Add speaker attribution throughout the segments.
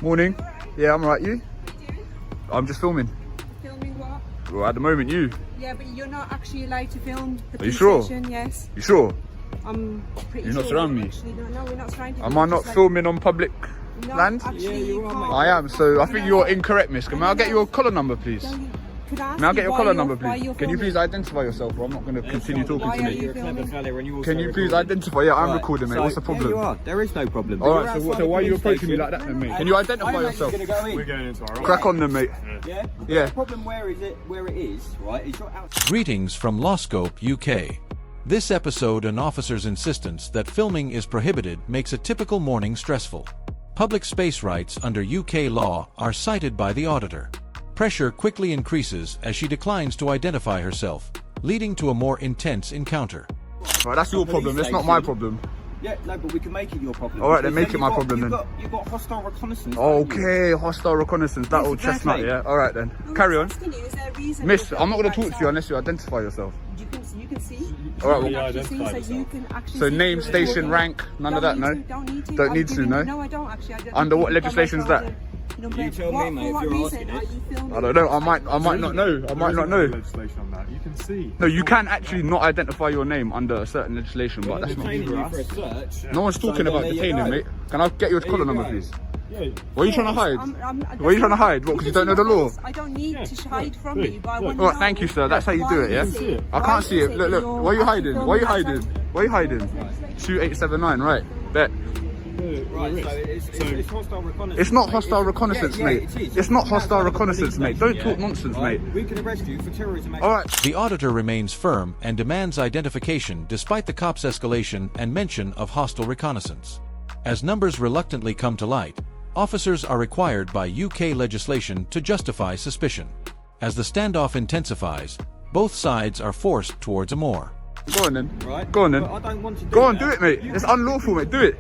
Speaker 1: Morning. Yeah, I'm alright. You? I'm just filming.
Speaker 2: Filming what?
Speaker 1: Well, at the moment, you.
Speaker 2: Yeah, but you're not actually allowed to film the
Speaker 1: Are you
Speaker 2: police
Speaker 1: sure?
Speaker 2: station, yes.
Speaker 1: You sure?
Speaker 2: I'm pretty
Speaker 1: You're
Speaker 2: sure.
Speaker 1: not surrounding me?
Speaker 2: Actually, no, we're not surrounding
Speaker 1: Am
Speaker 2: you.
Speaker 1: I not
Speaker 2: Just
Speaker 1: filming on public
Speaker 2: no,
Speaker 1: land?
Speaker 2: Actually,
Speaker 3: Yeah, you are,
Speaker 2: can't.
Speaker 3: mate.
Speaker 1: I am. So I think
Speaker 2: No.
Speaker 1: you're incorrect, miss. Can I get your collar number, please?
Speaker 2: No, you- could I ask
Speaker 1: May I
Speaker 2: you
Speaker 1: get your
Speaker 2: why
Speaker 1: collar
Speaker 2: you're-
Speaker 1: number,
Speaker 2: why
Speaker 1: please?
Speaker 2: you're
Speaker 1: Can you
Speaker 2: filming?
Speaker 1: please identify yourself, or I'm not going to continue talking
Speaker 2: Why
Speaker 1: to
Speaker 2: are
Speaker 1: me.
Speaker 2: you
Speaker 3: You're a clever
Speaker 2: filming?
Speaker 3: fella and you also
Speaker 1: Can you please
Speaker 3: recording.
Speaker 1: identify? Yeah, I'm
Speaker 3: Right,
Speaker 1: recording, mate.
Speaker 3: so-
Speaker 1: What's the problem?
Speaker 3: Yeah, you are. There is no problem.
Speaker 1: All
Speaker 3: You're
Speaker 1: right. So,
Speaker 3: outside
Speaker 1: so why are you
Speaker 3: the police
Speaker 1: approaching me
Speaker 3: station.
Speaker 1: like that, then, mate?
Speaker 2: no,
Speaker 1: Can you
Speaker 2: no.
Speaker 1: identify
Speaker 3: I'm
Speaker 1: yourself?
Speaker 3: actually gonna go in.
Speaker 4: We're going into our
Speaker 1: Crack on, then, mate.
Speaker 3: Yeah.
Speaker 1: Yeah.
Speaker 3: The problem where it is, right, is you're outside.
Speaker 5: Greetings from LawScope UK. This episode, an officer's insistence that filming is prohibited makes a typical morning stressful. Public space rights under UK law are cited by the auditor. Pressure quickly increases as she declines to identify herself, leading to a more intense encounter.
Speaker 1: Right, that's your problem. That's not my problem.
Speaker 3: Yeah, no, but we can make it your problem.
Speaker 1: All right, then
Speaker 3: Because
Speaker 1: make it my problem, then.
Speaker 3: You've got hostile reconnaissance. haven't you?
Speaker 1: Okay, hostile reconnaissance. That
Speaker 3: Yes,
Speaker 1: old chestnut,
Speaker 3: exactly.
Speaker 1: yeah? All right, then.
Speaker 2: I'm
Speaker 1: Carry
Speaker 2: just
Speaker 1: on.
Speaker 2: asking you, is there a reason
Speaker 1: Miss,
Speaker 2: you're
Speaker 1: I'm not going to
Speaker 2: filming
Speaker 1: talk to you
Speaker 2: outside?
Speaker 1: unless you identify yourself.
Speaker 2: You can see.
Speaker 1: All right,
Speaker 2: You
Speaker 1: well,
Speaker 2: can actually
Speaker 4: identify
Speaker 2: see, so you can actually
Speaker 1: So
Speaker 2: see
Speaker 1: name,
Speaker 2: through
Speaker 1: station,
Speaker 2: recording.
Speaker 1: rank, none of that, no?
Speaker 2: Don't need to.
Speaker 1: Don't
Speaker 2: I'm
Speaker 1: need to,
Speaker 2: giving-
Speaker 1: no?
Speaker 2: No, I don't actually. I don't
Speaker 1: Under
Speaker 2: need
Speaker 1: what
Speaker 2: to.
Speaker 1: legislation is that?
Speaker 2: Number-
Speaker 3: You tell me,
Speaker 2: what,
Speaker 3: mate,
Speaker 2: for
Speaker 3: if
Speaker 2: what
Speaker 3: you're
Speaker 2: reason
Speaker 3: asking
Speaker 2: are
Speaker 3: it.
Speaker 2: you filming?
Speaker 1: I don't know. I might not know. I might not know.
Speaker 4: Legislation on that. You can see.
Speaker 1: No, you can actually not identify your name under a certain legislation, but that's not.
Speaker 3: Detaining you for a search.
Speaker 1: No one's
Speaker 3: So
Speaker 1: talking
Speaker 3: then
Speaker 1: about
Speaker 3: there you
Speaker 1: detaining,
Speaker 3: go.
Speaker 1: mate. Can I get your
Speaker 3: There
Speaker 1: collar
Speaker 3: you
Speaker 1: number,
Speaker 3: go.
Speaker 1: please?
Speaker 4: Yeah.
Speaker 1: What are you trying to hide?
Speaker 2: I'm
Speaker 1: What are you trying to hide? What, because you don't know the law?
Speaker 2: I don't need
Speaker 4: Yeah,
Speaker 2: to hide
Speaker 4: look,
Speaker 2: from
Speaker 4: look,
Speaker 2: you, but I
Speaker 4: look.
Speaker 2: want to
Speaker 1: All right,
Speaker 2: know
Speaker 1: thank you, sir. That's how you do it, yeah?
Speaker 2: why is it-
Speaker 1: I
Speaker 2: why
Speaker 1: can't
Speaker 2: is
Speaker 1: see it. Look,
Speaker 2: that
Speaker 1: look.
Speaker 2: you're
Speaker 1: Why are you
Speaker 2: actually
Speaker 1: hiding?
Speaker 2: filming
Speaker 1: Why are you
Speaker 2: outside?
Speaker 1: hiding? Why are you hiding? 2879, right. Bet.
Speaker 3: Right, so it's hostile reconnaissance.
Speaker 1: It's not
Speaker 3: mate.
Speaker 1: hostile reconnaissance,
Speaker 3: yeah,
Speaker 1: mate.
Speaker 3: it is.
Speaker 1: It's not
Speaker 3: You're
Speaker 1: hostile
Speaker 3: outside the
Speaker 1: reconnaissance,
Speaker 3: police
Speaker 1: mate. Don't
Speaker 3: station,
Speaker 1: talk nonsense,
Speaker 3: right?
Speaker 1: mate.
Speaker 3: We can arrest you for terrorism.
Speaker 1: All right.
Speaker 5: The auditor remains firm and demands identification despite the cop's escalation and mention of hostile reconnaissance. As numbers reluctantly come to light, officers are required by UK legislation to justify suspicion. As the standoff intensifies, both sides are forced towards a more.
Speaker 1: Go on then.
Speaker 3: Right?
Speaker 1: Go on then.
Speaker 3: But I don't want to do
Speaker 1: Go on,
Speaker 3: that.
Speaker 1: do it, mate. It's unlawful, mate. Do it.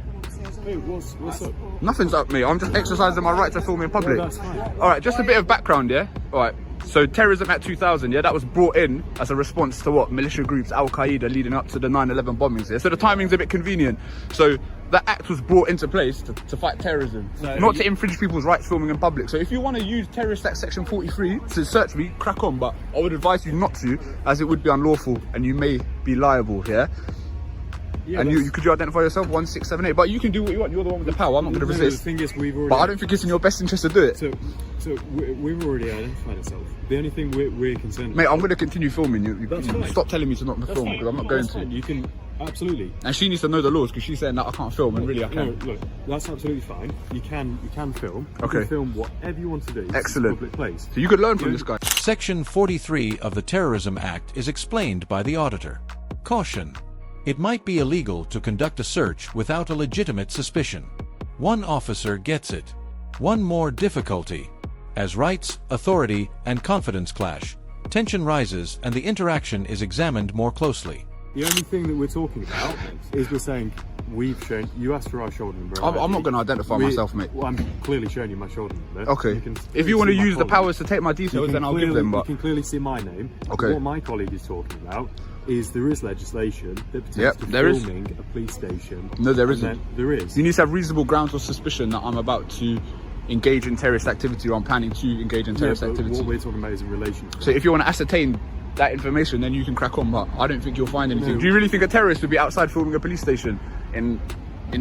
Speaker 4: Hey, what's up?
Speaker 1: Nothing's up, mate. I'm just exercising my right to film in public.
Speaker 4: No, that's fine.
Speaker 1: All right, just a bit of background, yeah? All right. So Terrorism Act 2000, yeah, that was brought in as a response to what? Militia groups, Al-Qaeda, leading up to the 9/11 bombings, yeah? So the timing's a bit convenient. So that act was brought into place to fight terrorism,
Speaker 3: So
Speaker 1: not
Speaker 3: you-
Speaker 1: to infringe people's rights filming in public. So if you want to use Terrorist Act Section 43 to search me, crack on, but I would advise you not to, as it would be unlawful and you may be liable, yeah?
Speaker 4: Yeah,
Speaker 1: And you could you identify yourself 1678, but you can do what you want. You're the one with the power. I'm not going to
Speaker 4: The
Speaker 1: resist.
Speaker 4: thing is, we've already.
Speaker 1: But I don't think it's in your best interest to do it.
Speaker 4: So we've already identified ourselves. The only thing we're concerned.
Speaker 1: Mate, I'm going to continue filming. You
Speaker 4: That's fine.
Speaker 1: stop telling me to not
Speaker 4: That's
Speaker 1: film
Speaker 4: fine.
Speaker 1: because I'm not going
Speaker 4: That's fine.
Speaker 1: to.
Speaker 4: You can absolutely.
Speaker 1: And she needs to know the laws because she's saying that I can't film, and really I
Speaker 4: No,
Speaker 1: can.
Speaker 4: look, that's absolutely fine. You can film. You
Speaker 1: Okay.
Speaker 4: can film whatever you want to do. It's a
Speaker 1: Excellent.
Speaker 4: public place.
Speaker 1: So you could learn from
Speaker 4: Yeah.
Speaker 1: this guy.
Speaker 5: Section 43 of the Terrorism Act is explained by the auditor. Caution. It might be illegal to conduct a search without a legitimate suspicion. One officer gets it. One more difficulty. As rights, authority, and confidence clash, tension rises and the interaction is examined more closely.
Speaker 4: The only thing that we're talking about is we're saying we've shown. You asked for our shoulder number.
Speaker 1: I'm not going to identify myself, mate.
Speaker 4: Well, I'm clearly showing you my shoulder number.
Speaker 1: Okay.
Speaker 4: You can
Speaker 1: If you want to
Speaker 4: see my
Speaker 1: use the
Speaker 4: colleague.
Speaker 1: powers to take my
Speaker 4: You
Speaker 1: details,
Speaker 4: can
Speaker 1: then I'll give
Speaker 4: clearly-
Speaker 1: them. But
Speaker 4: you can clearly see my name.
Speaker 1: Okay.
Speaker 4: What my colleague is talking about is there is legislation that pertains
Speaker 1: Yep,
Speaker 4: to
Speaker 1: there is.
Speaker 4: filming a police station.
Speaker 1: No, there
Speaker 4: and
Speaker 1: isn't.
Speaker 4: then there is.
Speaker 1: you need to have reasonable grounds of suspicion that I'm about to engage in terrorist activity or I'm planning to engage in
Speaker 4: Yeah,
Speaker 1: terrorist
Speaker 4: but
Speaker 1: activity.
Speaker 4: what we're talking about is in relation to.
Speaker 1: So if you want to ascertain that information, then you can crack on. But I don't think you'll find anything.
Speaker 4: No.
Speaker 1: Do you really think a terrorist would be outside filming a police station in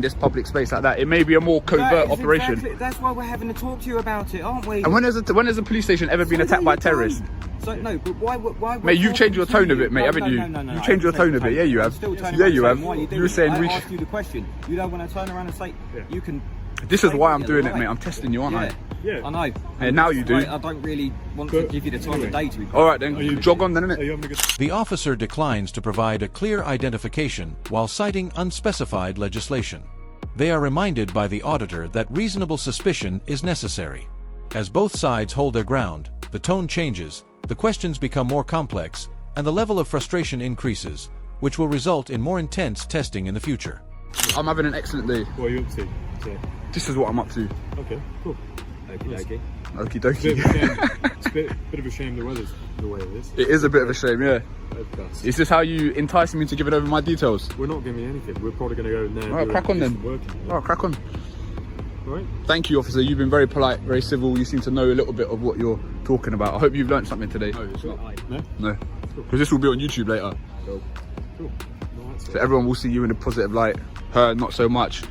Speaker 1: this public space like that? It may be a more covert operation.
Speaker 3: Exactly, that's why we're having to talk to you about it, aren't we?
Speaker 1: And when has a police station ever been
Speaker 3: So
Speaker 1: attacked
Speaker 3: no,
Speaker 1: by
Speaker 3: you
Speaker 1: terrorists?
Speaker 3: don't. So no, but why?
Speaker 1: Mate, you've changed your tone a bit, mate,
Speaker 3: No,
Speaker 1: haven't
Speaker 3: no,
Speaker 1: you?
Speaker 3: No, no, no,
Speaker 1: You've
Speaker 3: I
Speaker 1: changed your
Speaker 3: haven't
Speaker 1: tone a bit.
Speaker 3: changed
Speaker 1: Yeah, you
Speaker 3: my
Speaker 1: have.
Speaker 3: tone. I'm still turning
Speaker 1: Yeah,
Speaker 3: around
Speaker 1: you
Speaker 3: saying,
Speaker 1: have.
Speaker 3: Why are you
Speaker 1: You
Speaker 3: doing
Speaker 1: were
Speaker 3: it?
Speaker 1: saying
Speaker 3: I asked you the question. You don't want to turn around and say you can.
Speaker 1: This is
Speaker 3: say
Speaker 1: why
Speaker 3: what
Speaker 1: I'm
Speaker 3: you
Speaker 1: doing it,
Speaker 3: like.
Speaker 1: mate. I'm testing you, aren't
Speaker 3: Yeah.
Speaker 1: I?
Speaker 4: Yeah.
Speaker 3: I know.
Speaker 1: And now you do.
Speaker 3: I don't really want to
Speaker 4: But
Speaker 3: give you the time of day to be.
Speaker 1: All right then,
Speaker 4: Are you-
Speaker 1: jog on then, innit?
Speaker 4: Are you having a good?
Speaker 5: The officer declines to provide a clear identification while citing unspecified legislation. They are reminded by the auditor that reasonable suspicion is necessary. As both sides hold their ground, the tone changes, the questions become more complex, and the level of frustration increases, which will result in more intense testing in the future.
Speaker 1: I'm having an excellent day.
Speaker 4: What are you up to? So,
Speaker 1: This is what I'm up to.
Speaker 4: okay, cool.
Speaker 3: Okie dokie.
Speaker 1: Okie
Speaker 4: Bit of a shame.
Speaker 1: dokie.
Speaker 4: It's a bit of a shame the weather's the way it is.
Speaker 1: It is a bit of a shame, yeah.
Speaker 4: Overcast.
Speaker 1: Is this how you entice me into giving over my details?
Speaker 4: We're not giving you anything. We're probably going to go in there. and
Speaker 1: All right,
Speaker 4: do
Speaker 1: crack on
Speaker 4: some
Speaker 1: then.
Speaker 4: work in there.
Speaker 1: Oh, crack on.
Speaker 4: Right.
Speaker 1: Thank you, officer. You've been very polite, very civil. You seem to know a little bit of what you're talking about. I hope you've learned something today.
Speaker 3: No, it's not.
Speaker 1: No. Because this will be on YouTube later.
Speaker 3: Cool.
Speaker 4: Cool. No, that's
Speaker 1: So everyone will see you in a positive light. Her, not so much.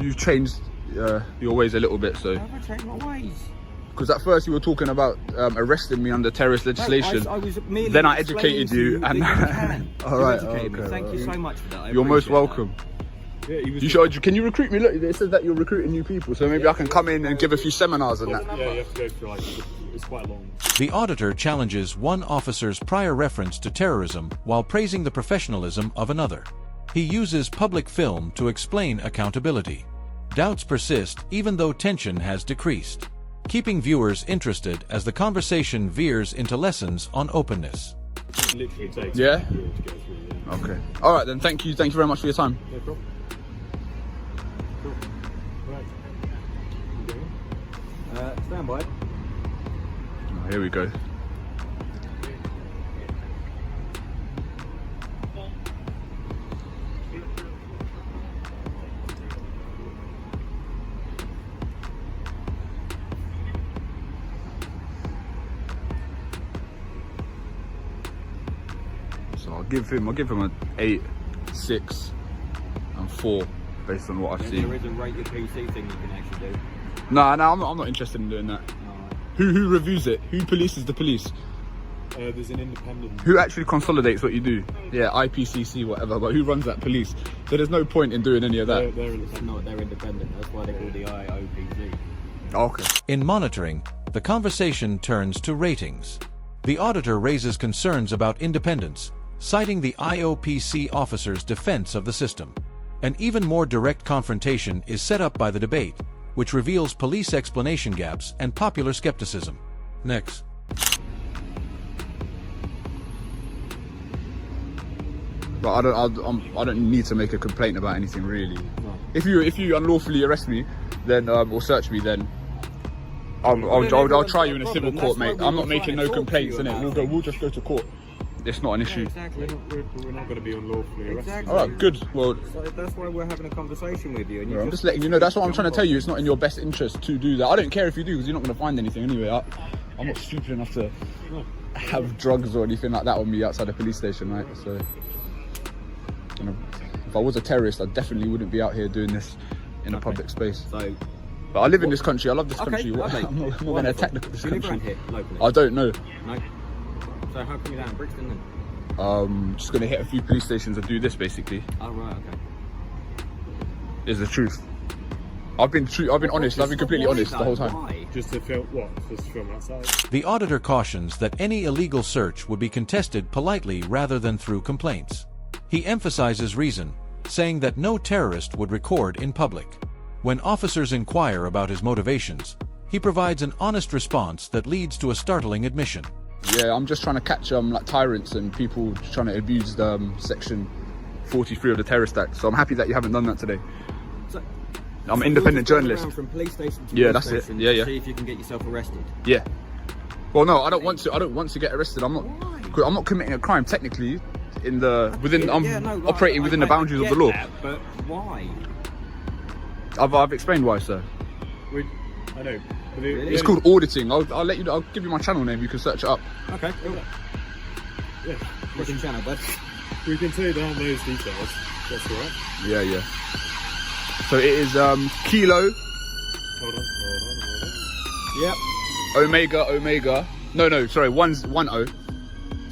Speaker 1: You've changed your ways a little bit, so.
Speaker 3: I've changed my ways.
Speaker 1: Because at first you were talking about arresting me under terrorist legislation.
Speaker 3: I was merely
Speaker 1: Then I educated you,
Speaker 3: explaining
Speaker 1: and
Speaker 3: to that you can.
Speaker 1: all right,
Speaker 3: You educated me.
Speaker 1: okay,
Speaker 3: Thank you so much for that. I
Speaker 1: you're most
Speaker 3: appreciate
Speaker 1: welcome.
Speaker 4: Yeah, he was.
Speaker 1: You should. Can you recruit me? Look, it says that you're recruiting new people, so maybe I can come in and give a few seminars and that.
Speaker 4: Yeah, you have to go through like it's quite long.
Speaker 5: The auditor challenges one officer's prior reference to terrorism while praising the professionalism of another. He uses public film to explain accountability. Doubts persist even though tension has decreased, keeping viewers interested as the conversation veers into lessons on openness.
Speaker 4: It literally takes
Speaker 1: Yeah?
Speaker 4: to go through. Yeah.
Speaker 1: Okay. All right then. Thank you. Thank you very much for your time.
Speaker 4: No problem. Cool. Right. You going?
Speaker 3: Stand by.
Speaker 1: Oh, here we go. So I'll give him an 8, 6, and 4 based on what I've
Speaker 3: There
Speaker 1: seen.
Speaker 3: is a rate your PC thing you can actually do.
Speaker 1: No, I'm not interested in doing that. Who reviews it? Who polices the police?
Speaker 4: There's an independent.
Speaker 1: Who actually consolidates what you do? Yeah, IPCC, whatever, but who runs that police? So there's no point in doing any of that.
Speaker 4: They're independent.
Speaker 3: No, they're independent. That's why they call the IOPC.
Speaker 1: Okay.
Speaker 5: In monitoring, the conversation turns to ratings. The auditor raises concerns about independence, citing the IOPC officer's defense of the system. An even more direct confrontation is set up by the debate, which reveals police explanation gaps and popular skepticism. Next.
Speaker 1: But I don't need to make a complaint about anything really. If you unlawfully arrest me, then or search me, then I'll try you in a civil court, mate. I'm not making no complaints, innit? We'll just go to court. It's not an issue.
Speaker 3: Exactly.
Speaker 4: We're not going to be unlawfully arrested.
Speaker 3: Exactly.
Speaker 1: All right, good. Well,
Speaker 3: So that's why we're having a conversation with you. And you
Speaker 1: I'm just letting you know. That's what I'm trying to tell you. It's not in your best interest to do that. I don't care if you do, because you're not going to find anything anyway. I'm not stupid enough to have drugs or anything like that on me outside a police station, right? So, you know, if I was a terrorist, I definitely wouldn't be out here doing this in a public space.
Speaker 3: So,
Speaker 1: But I live in this country. I love this country.
Speaker 3: lovely.
Speaker 1: I'm not going to attack this
Speaker 3: Do you live around
Speaker 1: country.
Speaker 3: here locally?
Speaker 1: I don't know.
Speaker 3: No. So how come you're down in Brixton then?
Speaker 1: Just going to hit a few police stations and do this, basically.
Speaker 3: Oh right, okay.
Speaker 1: Is the truth. I've been honest. I've been completely honest the whole time.
Speaker 3: Why?
Speaker 4: Just to film what? Just to film outside.
Speaker 5: The auditor cautions that any illegal search would be contested politely rather than through complaints. He emphasizes reason, saying that no terrorist would record in public. When officers inquire about his motivations, he provides an honest response that leads to a startling admission.
Speaker 1: Yeah, I'm just trying to catch like tyrants and people trying to abuse the section 43 of the Terrorist Act. So I'm happy that you haven't done that today.
Speaker 3: So,
Speaker 1: I'm an independent
Speaker 3: you're just going
Speaker 1: journalist.
Speaker 3: around from police station to
Speaker 1: Yeah,
Speaker 3: police
Speaker 1: that's it.
Speaker 3: station
Speaker 1: Yeah,
Speaker 3: to
Speaker 1: yeah.
Speaker 3: See if you can get yourself arrested.
Speaker 1: Yeah. Well, no, I don't want to get arrested. I'm not committing a crime technically. I'm operating within the boundaries of the law.
Speaker 3: That, but why?
Speaker 1: I've explained why, sir.
Speaker 4: I know. But
Speaker 3: Really?
Speaker 1: It's called auditing. I'll let you. I'll give you my channel name. You can search it up.
Speaker 3: Okay, cool.
Speaker 4: Yeah.
Speaker 3: What's your channel, bud?
Speaker 4: We can say down those details. That's all right.
Speaker 1: Yeah, yeah. So it is Kilo
Speaker 4: Hold on.
Speaker 3: Yep.
Speaker 1: Omega. No, sorry, one O.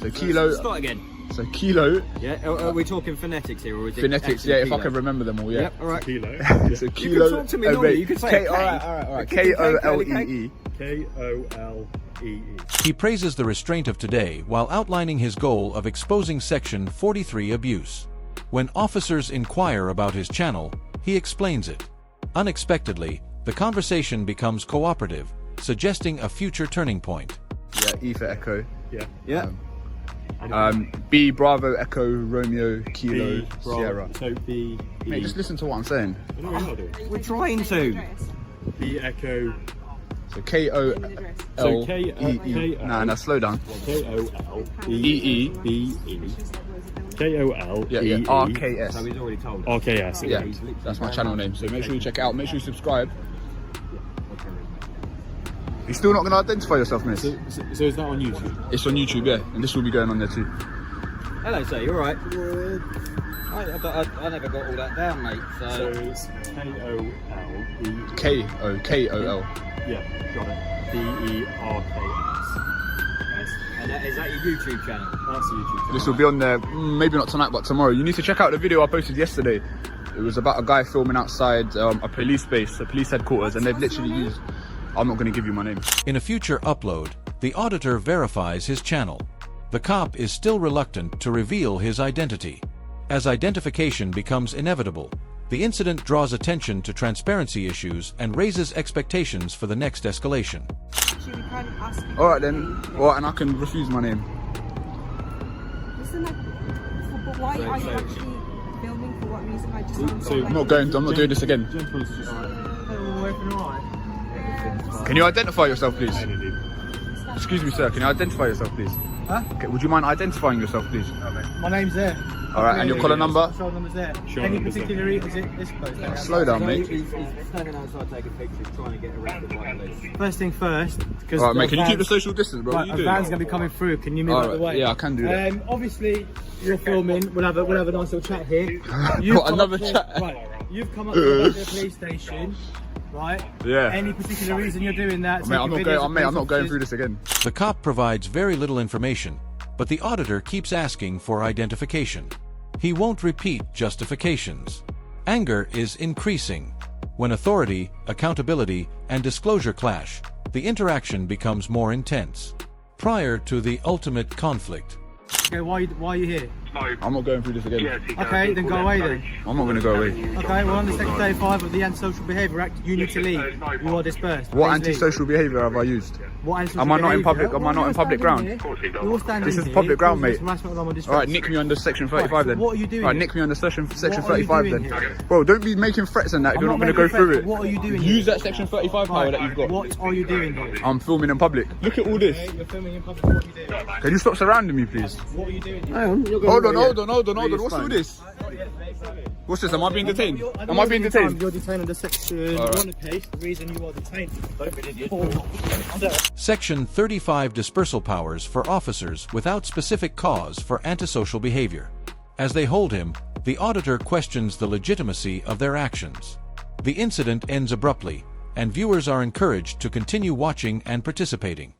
Speaker 1: So Kilo.
Speaker 3: Start again.
Speaker 1: So Kilo
Speaker 3: Yeah. Are we talking phonetics here, or is it
Speaker 1: phonetics.
Speaker 3: actually
Speaker 1: Yeah, if I
Speaker 3: kilo?
Speaker 1: can remember them all. Yeah.
Speaker 3: Yep. All right.
Speaker 4: Kilo.
Speaker 1: So
Speaker 3: You
Speaker 1: Kilo.
Speaker 3: can talk to me normally. You can say a K.
Speaker 1: All right.
Speaker 3: K,
Speaker 1: KOLEE.
Speaker 4: KOLEE.
Speaker 5: He praises the restraint of today while outlining his goal of exposing Section 43 abuse. When officers inquire about his channel, he explains it. Unexpectedly, the conversation becomes cooperative, suggesting a future turning point.
Speaker 1: Yeah, E for Echo.
Speaker 4: Yeah.
Speaker 3: Yeah.
Speaker 1: B Bravo Echo Romeo Kilo
Speaker 4: B,
Speaker 1: Sierra.
Speaker 4: So B.
Speaker 1: Mate,
Speaker 4: E.
Speaker 1: just listen to what I'm saying.
Speaker 4: No, we're not doing.
Speaker 3: We're trying to.
Speaker 4: B Echo.
Speaker 1: So KOLEE.
Speaker 4: So K-O-L.
Speaker 1: Nah, slow down.
Speaker 4: KOLEE. B-E. KOLEE.
Speaker 1: Yeah. RKS.
Speaker 3: So he's already told us.
Speaker 4: RKS.
Speaker 1: Yeah,
Speaker 3: He's literally
Speaker 1: that's my
Speaker 3: going
Speaker 1: channel
Speaker 3: on.
Speaker 1: name. So make sure you check it out. Make sure you subscribe. You're still not going to identify yourself, miss?
Speaker 4: So is that on YouTube?
Speaker 1: It's on YouTube, yeah, and this will be going on there too.
Speaker 3: Hello, sir. You all right? I never got all that down, mate.
Speaker 4: So it's K-O-L-E...
Speaker 1: K-O-K-O-L.
Speaker 4: Yeah, got it. D-E-R-K-S.
Speaker 3: And is that your YouTube channel?
Speaker 4: That's the YouTube channel.
Speaker 1: This will be on there, maybe not tonight, but tomorrow. You need to check out the video I posted yesterday. It was about a guy filming outside a police base, a police headquarters, and they've literally used... I'm not going to give you my name.
Speaker 5: In a future upload, the auditor verifies his channel. The cop is still reluctant to reveal his identity. As identification becomes inevitable, the incident draws attention to transparency issues and raises expectations for the next escalation.
Speaker 2: Actually, we can't ask you.
Speaker 1: Alright then, alright, and I can refuse my name.
Speaker 2: Listen, but why are you actually filming? For what reason? I just sound
Speaker 4: So-
Speaker 1: I'm not doing this again.
Speaker 4: Gentlemen's just...
Speaker 1: Can you identify yourself, please?
Speaker 4: Kennedy.
Speaker 1: Excuse me, sir, can you identify yourself, please?
Speaker 6: Huh?
Speaker 1: Okay, would you mind identifying yourself, please?
Speaker 6: My name's there.
Speaker 1: Alright, and your collar number?
Speaker 6: Show number's there.
Speaker 4: Show
Speaker 6: Any
Speaker 4: number's
Speaker 6: particular reason? Is it this place?
Speaker 1: Slow down, mate.
Speaker 3: He's standing outside taking pictures, trying to get arrested by police.
Speaker 6: First thing first, because
Speaker 1: Alright, mate, can you keep the social distance, bro?
Speaker 6: right,
Speaker 1: What
Speaker 6: a
Speaker 1: are you
Speaker 6: van's
Speaker 1: doing?
Speaker 6: gonna be coming through. Can you move out the
Speaker 1: Alright,
Speaker 6: way?
Speaker 1: yeah, I can do that.
Speaker 6: Obviously, you're filming. We'll have a nice little chat here.
Speaker 1: Got another chat?
Speaker 6: Right. You've come up to the police station, right?
Speaker 1: Yeah.
Speaker 6: Any particular reason you're doing that?
Speaker 1: Mate, I'm not
Speaker 6: taking
Speaker 1: going,
Speaker 6: videos of
Speaker 1: mate, I'm
Speaker 6: police
Speaker 1: not going
Speaker 6: officers?
Speaker 1: through this again.
Speaker 5: The cop provides very little information, but the auditor keeps asking for identification. He won't repeat justifications. Anger is increasing. When authority, accountability, and disclosure clash, the interaction becomes more intense. Prior to the ultimate conflict,
Speaker 6: Okay, why are you here?
Speaker 1: I'm not going through this again.
Speaker 6: Okay, then go away then.
Speaker 1: I'm not going to go away.
Speaker 6: Okay, well under Section 35 of the Antisocial Behaviour Act, you need to leave. You are dispersed.
Speaker 1: What
Speaker 6: Please leave.
Speaker 1: antisocial behaviour have I used?
Speaker 6: What antisocial
Speaker 1: Am I not in
Speaker 6: behaviour?
Speaker 1: public? Am I not in public ground?
Speaker 6: You're standing
Speaker 1: This is
Speaker 6: here,
Speaker 1: public ground,
Speaker 6: causing
Speaker 1: mate.
Speaker 6: harassment, alarm, or distress.
Speaker 1: Alright, nick me under section 35
Speaker 6: Right, so
Speaker 1: then.
Speaker 6: what are you doing
Speaker 1: Alright,
Speaker 6: here?
Speaker 1: nick me under section
Speaker 6: What are you
Speaker 1: 35
Speaker 6: doing
Speaker 1: then.
Speaker 6: here?
Speaker 1: Bro, don't be making threats and that if
Speaker 6: I'm
Speaker 1: you're not going to
Speaker 6: making
Speaker 1: go through
Speaker 6: threats,
Speaker 1: it.
Speaker 6: but what are you doing
Speaker 1: Use
Speaker 6: here?
Speaker 1: that section 35 power that you've got.
Speaker 6: What are you doing here?
Speaker 1: I'm filming in public. Look at all this.
Speaker 6: Okay, you're filming in public. What are you doing?
Speaker 1: Can you stop surrounding me, please?
Speaker 6: What are you doing here?
Speaker 1: Hold on. What's all this? What's this? Am I being detained? Am I being detained?
Speaker 6: You're detained under Section 1 case. The reason you are detained.
Speaker 5: Section 35 dispersal powers for officers without specific cause for antisocial behavior. As they hold him, the auditor questions the legitimacy of their actions. The incident ends abruptly, and viewers are encouraged to continue watching and participating.